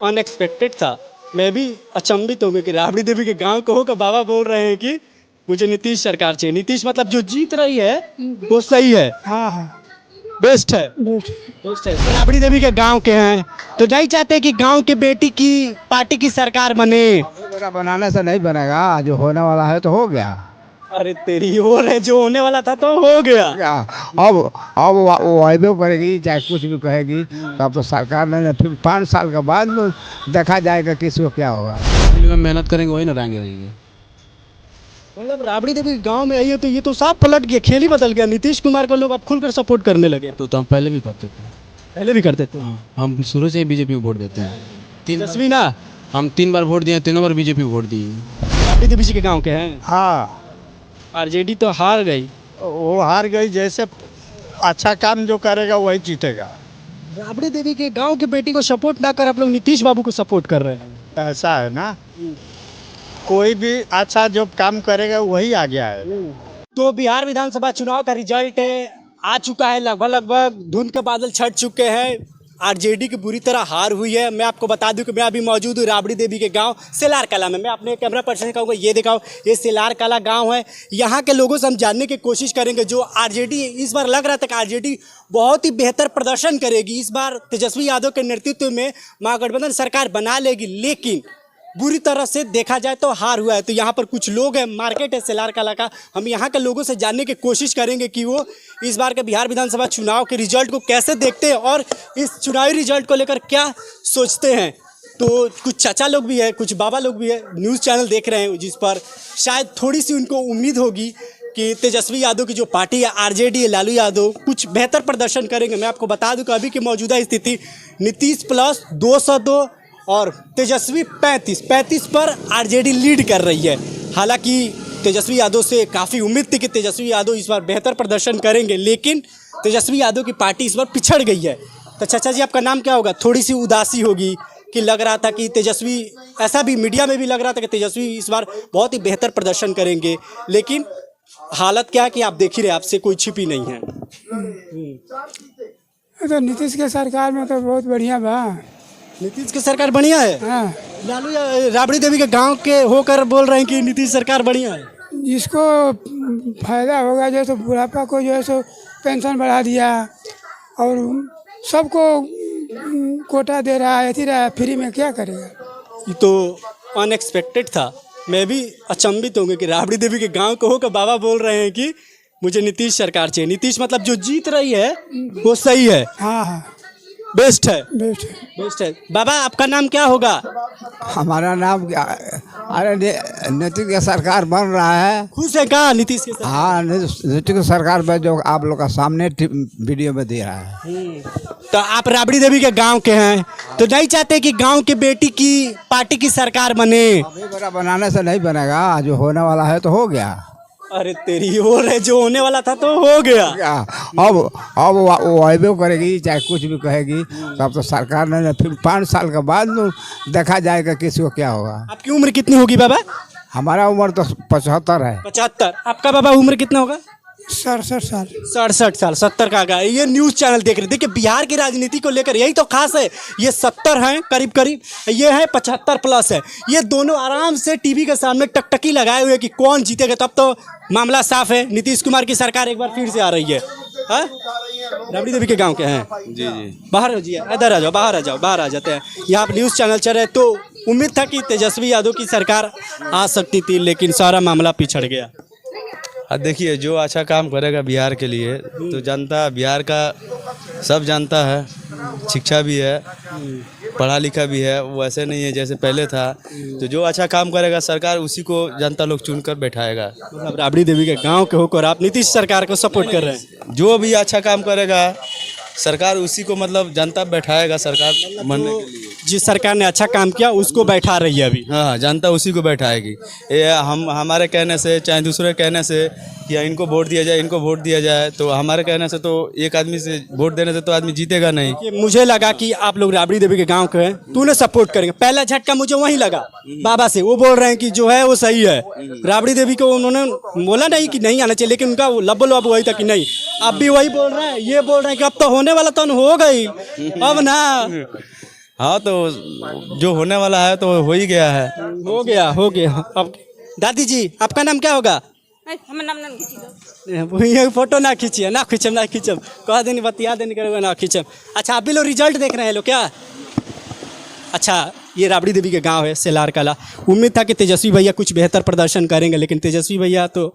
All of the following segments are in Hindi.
अनएक्सपेक्टेड था। मैं भी अचंभित हो गया कि राबड़ी देवी के गांव को हो का बाबा बोल रहे हैं कि मुझे नीतीश सरकार चाहिए। नीतीश मतलब जो जीत रही है वो सही है, हाँ हाँ बेस्ट है। बेस्ट। बेस्ट है। तो राबड़ी देवी के गांव के हैं तो नहीं चाहते कि गांव के बेटी की पार्टी की सरकार बने। बेटा बनाने से नहीं बनेगा, जो होने वाला है तो हो गया। अरे तेरी ओर है, जो होने वाला था तो हो गया। क्या अब वो वायदे करेगी चाहे कुछ भी कहेगी, तब तो सरकार ने फिर 5 साल के बाद में देखा जाएगा किसको क्या होगा। में मेहनत करेंगे वही ना रहेंगे। मतलब राबड़ी देवी गांव में आई है तो ये तो साफ पलट गया, खेल ही बदल गया। नीतीश कुमार को लोग अब खुलकर सपोर्ट करने लगे। तो हम पहले भी करते थे, पहले भी करते थे। हम शुरू से ही बीजेपी को वोट देते हैं। तेजस्वी ना, हम 3 बार वोट दिए, तीनों बार बीजेपी को वोट दिए। राबड़ी देवी जी के गांव के हैं। हाँ, आरजेडी तो हार गई। वो हार गई। जैसे अच्छा काम जो करेगा वही जीतेगा। राबड़ी देवी के गांव की बेटी को सपोर्ट ना कर आप लोग नीतीश बाबू को सपोर्ट कर रहे हैं। ऐसा है ना, कोई भी अच्छा जो काम करेगा वही आ गया है। तो बिहार विधानसभा चुनाव का रिजल्ट आ चुका है। लगभग धुंध के बादल छट चुके हैं। आरजेडी की बुरी तरह हार हुई है। मैं आपको बता दूं कि मैं अभी मौजूद हूँ राबड़ी देवी के गांव सेलार कला में। मैं अपने कैमरा पर्सन से कहूँगा ये दिखाओ, ये सेलार कला गांव है। यहाँ के लोगों से हम जानने की कोशिश करेंगे। जो आरजेडी इस बार लग रहा था कि आरजेडी बहुत ही बेहतर प्रदर्शन करेगी, इस बार तेजस्वी यादव के नेतृत्व में महागठबंधन सरकार बना लेगी, लेकिन बुरी तरह से देखा जाए तो हार हुआ है। तो यहाँ पर कुछ लोग हैं, मार्केट है सेलार कला का। हम यहाँ के लोगों से जानने की कोशिश करेंगे कि वो इस बार के बिहार विधानसभा चुनाव के रिजल्ट को कैसे देखते हैं और इस चुनावी रिजल्ट को लेकर क्या सोचते हैं। तो कुछ चाचा लोग भी है, कुछ बाबा लोग भी है, न्यूज़ चैनल देख रहे हैं, जिस पर शायद थोड़ी सी उनको उम्मीद होगी कि तेजस्वी यादव की जो पार्टी है आरजेडी है, लालू यादव कुछ बेहतर प्रदर्शन करेंगे। मैं आपको बता दूं कि अभी की मौजूदा स्थिति नीतीश प्लस 202 और तेजस्वी 35 पर आरजेडी लीड कर रही है। हालांकि तेजस्वी यादव से काफ़ी उम्मीद थी कि तेजस्वी यादव इस बार बेहतर प्रदर्शन करेंगे, लेकिन तेजस्वी यादव की पार्टी इस बार पिछड़ गई है। तो चाचा जी आपका नाम क्या होगा? थोड़ी सी उदासी होगी कि लग रहा था कि तेजस्वी, ऐसा भी मीडिया में भी लग रहा था कि तेजस्वी इस बार बहुत ही बेहतर प्रदर्शन करेंगे, लेकिन हालत क्या है कि आप देख ही रहे, आपसे कोई छिपी नहीं है। तो नीतीश के सरकार में तो बहुत बढ़िया बा। नीतीश की सरकार बढ़िया है। हाँ, लालू या राबड़ी देवी के गांव के होकर बोल रहे हैं कि नीतीश सरकार बढ़िया है। जिसको फायदा होगा, जैसे बुढ़ापा को जो है सो पेंशन बढ़ा दिया और सबको कोटा दे रहा है, रहा है, फ्री में क्या करेगा। ये तो अनएक्सपेक्टेड था। मैं भी अचंभित हो गया कि राबड़ी देवी के गांव को हो का बाबा बोल रहे हैं कि मुझे नीतीश सरकार चाहिए। नीतीश मतलब जो जीत रही है वो सही है, हाँ हाँ बेस्ट है। बेस्ट। बेस्ट है। बाबा आपका नाम क्या होगा? हमारा नाम क्या? अरे नीतीश का सरकार बन रहा है। खुश है कहाँ नीतीश के साथ? हाँ, नीतीश का सरकार में जो आप लोग का सामने वीडियो में दे रहा है। तो आप राबड़ी देवी के गांव के हैं तो नहीं चाहते कि गांव की बेटी की पार्टी की सरकार बने। अभी बेटा बनाने से नहीं बनेगा, जो होने वाला है तो हो गया। अरे तेरी ओर है, जो होने वाला था तो हो गया। क्या अब वो वायदे करेगी चाहे कुछ भी कहेगी, तब तो सरकार ने फिर 5 साल के बाद में देखा जाएगा किसको क्या होगा। आपकी उम्र कितनी होगी बाबा? हमारा उम्र तो 75 है। 75। आपका बाबा उम्र कितना होगा? 67 साल। 67 साल। 70 का आगा। ये न्यूज़ चैनल देख रहे, देखिए बिहार की राजनीति को लेकर यही तो खास है। ये 70 हैं करीब करीब, ये है 75 प्लस है। ये दोनों आराम से टीवी के सामने टकटकी लगाए हुए कि कौन जीतेगा। तब तो मामला साफ है, नीतीश कुमार की सरकार एक बार फिर से आ रही है। राबड़ी देवी के गांव के हैं जी जी। बाहर हो जी, इधर आ जाओ, बाहर आ जाओ, बाहर आ जाते हैं। यहाँ पर न्यूज़ चैनल चल रहे तो उम्मीद था कि तेजस्वी यादव की सरकार आ सकती थी, लेकिन सारा मामला पिछड़ गया। देखिए, जो अच्छा काम करेगा बिहार के लिए तो जनता बिहार का सब जानता है। शिक्षा भी है, पढ़ा लिखा भी है, वो ऐसे नहीं है जैसे पहले था। तो जो अच्छा काम करेगा सरकार उसी को जनता लोग चुनकर बैठाएगा। मतलब राबड़ी देवी के गांव के होकर आप नीतीश सरकार को सपोर्ट कर रहे हैं? जो भी अच्छा काम करेगा सरकार उसी को मतलब जनता बैठाएगा सरकार बनने के लिए। जिस सरकार ने अच्छा काम किया उसको बैठा रही है अभी। हाँ, जनता उसी को बैठाएगी। ये हमारे कहने से चाहे दूसरे कहने से कि इनको वोट दिया जाए, इनको वोट दिया जाए, तो हमारे कहने से तो एक आदमी से वोट देने से तो आदमी जीतेगा नहीं। ये मुझे लगा कि आप लोग राबड़ी देवी के गांव के हैं, तूने सपोर्ट करेंगे। पहला झटका मुझे वहीं लगा बाबा से। वो बोल रहे हैं कि जो है वो सही है। राबड़ी देवी को उन्होंने बोला नहीं कि नहीं आना चाहिए, लेकिन उनका लब्बो लब वही था कि नहीं। अब भी वही बोल रहे हैं, ये बोल रहे हैं कि अब तो होने वाला तो हो गई अब ना। हाँ तो जो होने वाला है तो हो ही गया है। हो गया हो गया। अब दादी जी आपका नाम क्या होगा? हमें नाम ना खींची लो। ये फोटो ना खींचिए, ना खींचम कह देनी बतिया देनी करोगे ना खींचम। अच्छा आप भी लोग रिजल्ट देख रहे हैं लोग क्या? अच्छा ये राबड़ी देवी के गांव है सेलार कला। उम्मीद था कि तेजस्वी भैया कुछ बेहतर प्रदर्शन करेंगे, लेकिन तेजस्वी भैया तो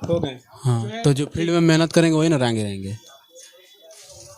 हो गए। हाँ तो जो फील्ड में मेहनत करेंगे वही ना आगे रहेंगे।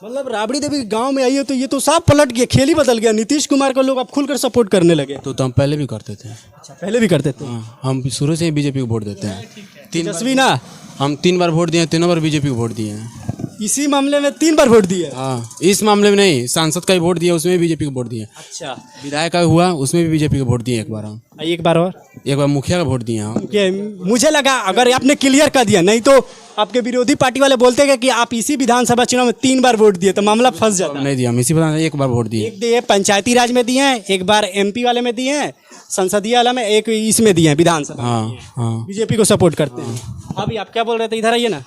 मतलब राबड़ी देवी के गांव में आई है तो ये तो साफ पलट गया, खेल ही बदल गया। नीतीश कुमार को लोग अब खुलकर सपोर्ट करने लगे। तो हम पहले भी करते थे। अच्छा पहले भी करते थे। हाँ हम शुरू से ही बीजेपी को वोट देते हैं। तेजस्वी ना हम 3 बार वोट दिए हैं, तीनों बार बीजेपी को वोट दिए हैं। इसी मामले में 3 बार वोट दिए। हाँ इस मामले में नहीं, सांसद का ही वोट दिया उसमें भी बीजेपी को वोट दिए। अच्छा विधायक का हुआ उसमें भी बीजेपी को वोट दिए एक बार हम। एक बार और एक बार मुखिया का वोट दिए हम। मुझे लगा अगर आपने क्लियर कर दिया, नहीं तो आपके विरोधी पार्टी वाले बोलते हैं कि आप इसी विधानसभा चुनाव में 3 बार वोट दिए तो मामला फंस जाता। नहीं दिया हम, इसी पर एक बार वोट दिए। एक दिए पंचायती राज में दिए हैं, एक बार MP वाले में दिए हैं, संसदीय वाला में, एक इसमें दिए हैं विधानसभा। हाँ हाँ बीजेपी को सपोर्ट करते हैं। अभी आप क्या बोल रहे थे? इधर आइए ना।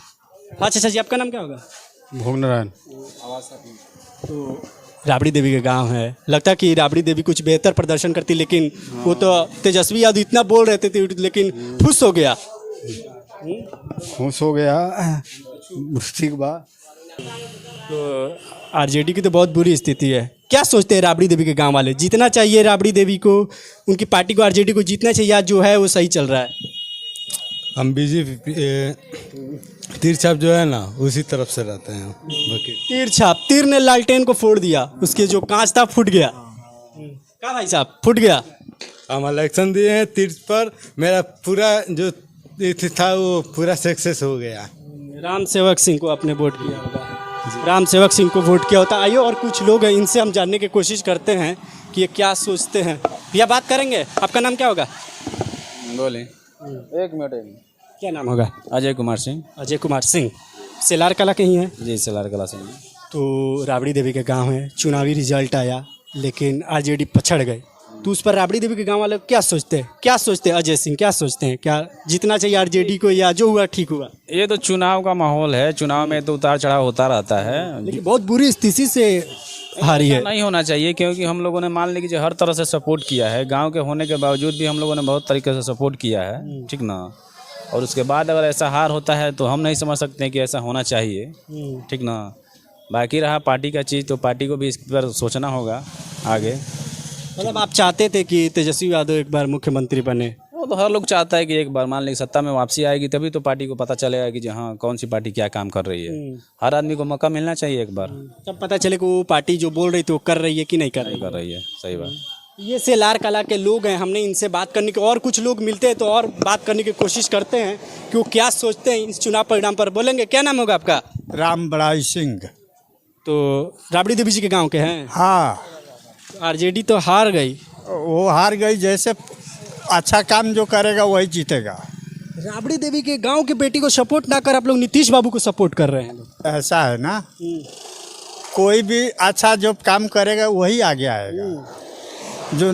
अच्छा जी आपका नाम क्या होगा? भोगनारायण। तो राबड़ी देवी के गांव है। लगता है कि राबड़ी देवी कुछ बेहतर प्रदर्शन करती, लेकिन वो तो तेजस्वी यादव इतना बोल रहे थे लेकिन खुश हो गया। खुश हो गया, ठीक बा। तो RJD की तो बहुत बुरी स्थिति है। क्या सोचते हैं राबड़ी देवी के गांव वाले? जीतना चाहिए राबड़ी देवी को, उनकी पार्टी को, RJD को जीतना चाहिए, या जो है वो सही चल रहा है? हम बीजेपी तीरछाप जो है ना उसी तरफ से रहते हैं। बाकी तीर छाप, तीर ने लालटेन को फोड़ दिया, उसके जो कांच था फूट गया। क्या भाई साहब फूट गया? हम इलेक्शन दिए हैं तीर्थ पर, मेरा पूरा जो था वो पूरा सक्सेस हो गया। राम सेवक सिंह को आपने वोट किया होगा। राम सेवक सिंह को वोट किया होता। आइए और कुछ लोग हैं, इनसे हम जानने की कोशिश करते हैं कि ये क्या सोचते हैं। भैया बात करेंगे। आपका नाम क्या होगा? बोले एक मिनट। क्या नाम होगा? अजय कुमार सिंह। अजय कुमार सिंह। सेलार कला के ही हैं? जी सलार कला सिंह। तो राबड़ी देवी के गांव है, चुनावी रिजल्ट आया लेकिन RJD पछड़ गए, तो उस पर राबड़ी देवी के गांव वाले क्या सोचते हैं? क्या सोचते हैं अजय सिंह, क्या सोचते हैं? क्या जीतना चाहिए RJD को, या जो हुआ ठीक हुआ? ये तो चुनाव का माहौल है, चुनाव में तो उतार चढ़ाव होता रहता है। लेकिन बहुत बुरी स्थिति से हारी है। नहीं होना चाहिए, क्योंकि हम लोगों ने मान लीजिए हर तरह से सपोर्ट किया है। गांव के होने के बावजूद भी हम लोगों ने बहुत तरीके से सपोर्ट किया है, ठीक ना। और उसके बाद अगर ऐसा हार होता है तो हम नहीं समझ सकते हैं कि ऐसा होना चाहिए, ठीक ना। बाकी रहा पार्टी का चीज़, तो पार्टी को भी इस पर सोचना होगा आगे। मतलब आप चाहते थे कि तेजस्वी यादव एक बार मुख्यमंत्री बने? वो तो हर लोग चाहता है कि एक बार मान लीजिए सत्ता में वापसी आएगी, तभी तो पार्टी को पता चलेगा कि हाँ कौन सी पार्टी क्या काम कर रही है। हर आदमी को मौका मिलना चाहिए एक बार। तब पता चले कि वो पार्टी जो बोल रही थी वो कर रही है कि नहीं कर रही कर रही है। सही बात। ये सेलार कला के लोग हैं, हमने इनसे बात करने की, और कुछ लोग मिलते हैं तो और बात करने की कोशिश करते हैं कि वो क्या सोचते हैं इस चुनाव परिणाम पर। बोलेंगे। क्या नाम होगा आपका? राम बड़ाई सिंह। तो राबड़ी देवी जी के गांव के हैं। हाँ RJD तो हार गई। वो हार गई, जैसे अच्छा काम जो करेगा वही जीतेगा। राबड़ी देवी के गांव की बेटी को सपोर्ट ना कर आप लोग नीतीश बाबू को सपोर्ट कर रहे हैं। ऐसा है ना, कोई भी अच्छा जो काम करेगा वही आगे आएगा। जो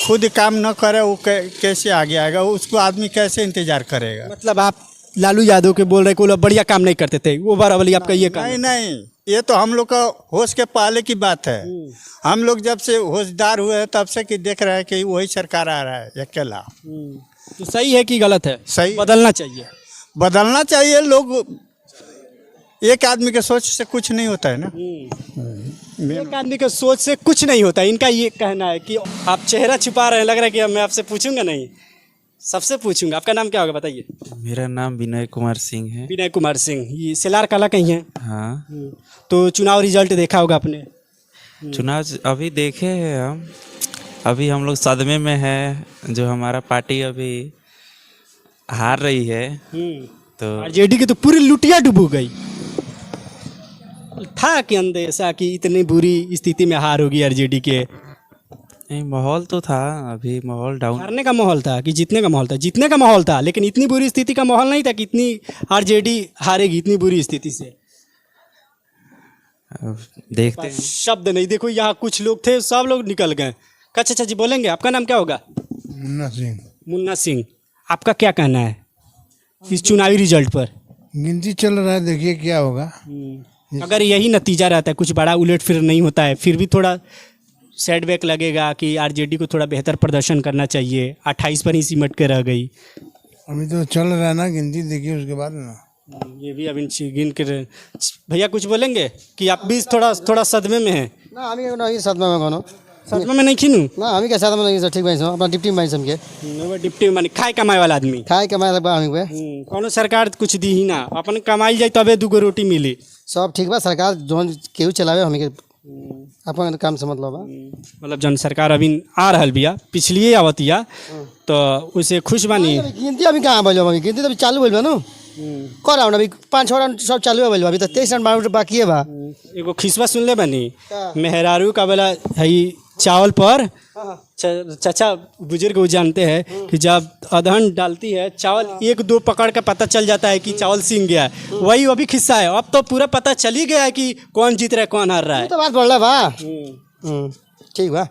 खुद काम न करे वो कैसे आगे आएगा? उसको आदमी कैसे इंतजार करेगा? मतलब आप लालू यादव के बोल रहे को बढ़िया काम नहीं करते थे, वो बारावली आपका ये काम? नहीं नहीं, ये तो हम लोग का होश के पहले की बात है। हम लोग जब से होशदार हुए हैं तब से कि देख रहे हैं कि वही सरकार आ रहा है अकेला। तो सही है कि गलत है? सही, बदलना चाहिए। बदलना चाहिए। लोग एक आदमी के सोच से कुछ नहीं होता है ना। एक आदमी के सोच से कुछ नहीं होता। इनका ये कहना है कि आप चेहरा छुपा रहे हैं, लग रहा है कि मैं आपसे पूछूंगा नहीं, सबसे पूछूंगा। आपका नाम क्या होगा बताइए? मेरा नाम विनय कुमार सिंह है। विनय कुमार सिंह। ये सेलार कला कहीं है? हाँ। तो चुनाव रिजल्ट देखा होगा आपने? चुनाव अभी देखे हैं हम। अभी हम लोग सदमे में है, जो हमारा पार्टी अभी हार रही है। तो RJD की तो पूरी लुटिया डूब गई। था कि अंदेशा कि इतनी बुरी स्थिति में हार होगी RJD के? नहीं, माहौल तो था, अभी माहौल डाउन। हारने का माहौल था कि जीतने का माहौल था? जीतने का माहौल था, लेकिन इतनी बुरी स्थिति का माहौल नहीं था कि इतनी RJD हारेगी इतनी बुरी स्थिति से। अब देखते हैं। शब्द नहीं। देखो यहाँ कुछ लोग थे, सब लोग निकल गए। अच्छा जी बोलेंगे। आपका नाम क्या होगा? मुन्ना सिंह। मुन्ना सिंह। आपका क्या कहना है इस चुनावी रिजल्ट पर? गिनती चल रहा है, देखिए क्या होगा। अगर यही नतीजा रहता है, कुछ बड़ा उलट फिर नहीं होता है, फिर भी थोड़ा सेटबैक लगेगा कि आरजेडी को थोड़ा बेहतर प्रदर्शन करना चाहिए, 28 पर ही सिमट के रह गई? अभी तो चल रहा है ना, गिनती देखिए उसके बाद ना। ये भी अभी गिन के भैया कुछ बोलेंगे कि आप भी थोड़ा सदमे में हैं? ना हमी नहीं सदमा में कोनो सदमे में नहीं खीनू ना हमी के साथ में नहीं ठीक भाई अपना डिप्टी में भाई के वो डिप्टी माने खाए कमाए वाला आदमी खाए कमाए लग हमी पे कोनो सरकार कुछ दी ही ना, अपन कमाई जाए तबे दूगो रोटी मिली। सब ठीक बा, सरकार जोन केहू चलावे हमी के अपन काम से मतलब बा। मतलब जन सरकार अभी आ रहल बिया, पिछलिए आवतिया, तो उसे खुश बानी? गिनती अभी कहाँ बोलो, अभी गिनती तो अभी चालू बोल नु कर राउंड अभी 5-6 राउंड सब चालू बोल, अभी तो 23 राउंड बाकी है बा। एगो खिस्सा सुन ले बनी, मेहरारू का बोला है चावल पर चाचा बुजुर्ग वो जानते हैं कि जब अदहन डालती है चावल 1-2 पकड़ के पता चल जाता है कि चावल सीन गया है, वही अभी खिस्सा है। अब तो पूरा पता चल ही गया है कि कौन जीत रहा है कौन हार रहा है। तो बात बोल रहा बा ठीक बा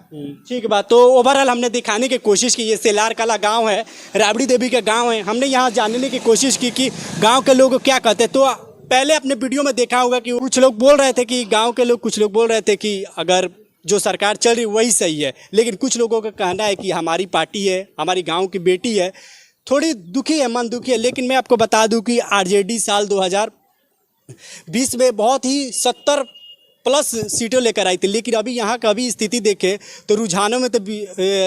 ठीक बात। तो ओवरऑल हमने दिखाने की कोशिश की, ये सेलार कला गांव है, राबड़ी देवी का गांव है। हमने यहाँ जानने की कोशिश की कि गांव के लोग क्या कहते हैं। तो पहले अपने वीडियो में देखा होगा कि कुछ लोग बोल रहे थे कि गांव के लोग, कुछ लोग बोल रहे थे कि अगर जो सरकार चल रही वही सही है, लेकिन कुछ लोगों का कहना है कि हमारी पार्टी है, हमारी गाँव की बेटी है, थोड़ी दुखी है, मन दुखी है। लेकिन मैं आपको बता दूँ कि आरजेडी साल 2020 में बहुत ही 70+ सीटें लेकर आई थी, लेकिन अभी यहाँ का अभी स्थिति देखें तो रुझानों में तो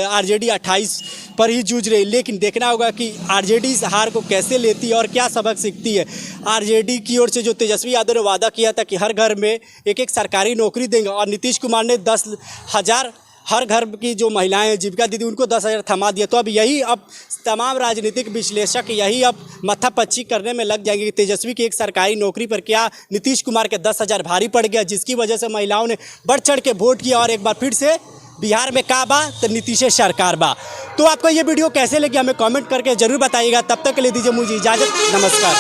आरजेडी 28 पर ही जूझ रही। लेकिन देखना होगा कि आरजेडी इस हार को कैसे लेती है और क्या सबक सीखती है। आरजेडी की ओर से जो तेजस्वी यादव ने वादा किया था कि हर घर में एक सरकारी नौकरी देंगे, और नीतीश कुमार ने 10,000 हर घर की जो महिलाएं हैं, जीविका दीदी, उनको 10,000 थमा दिया। तो अब यही अब तमाम राजनीतिक विश्लेषक यही अब मत्थापच्ची करने में लग जाएंगे कि तेजस्वी की एक सरकारी नौकरी पर क्या नीतीश कुमार के 10,000 भारी पड़ गया, जिसकी वजह से महिलाओं ने बढ़ चढ़ के वोट किया। और एक बार फिर से बिहार में का बा तो नीतीश सरकार बा। तो आपको ये वीडियो कैसे लगी हमें कमेंट करके जरूर बताइएगा। तब तक के लिए दीजिए मुझे इजाज़त, नमस्कार।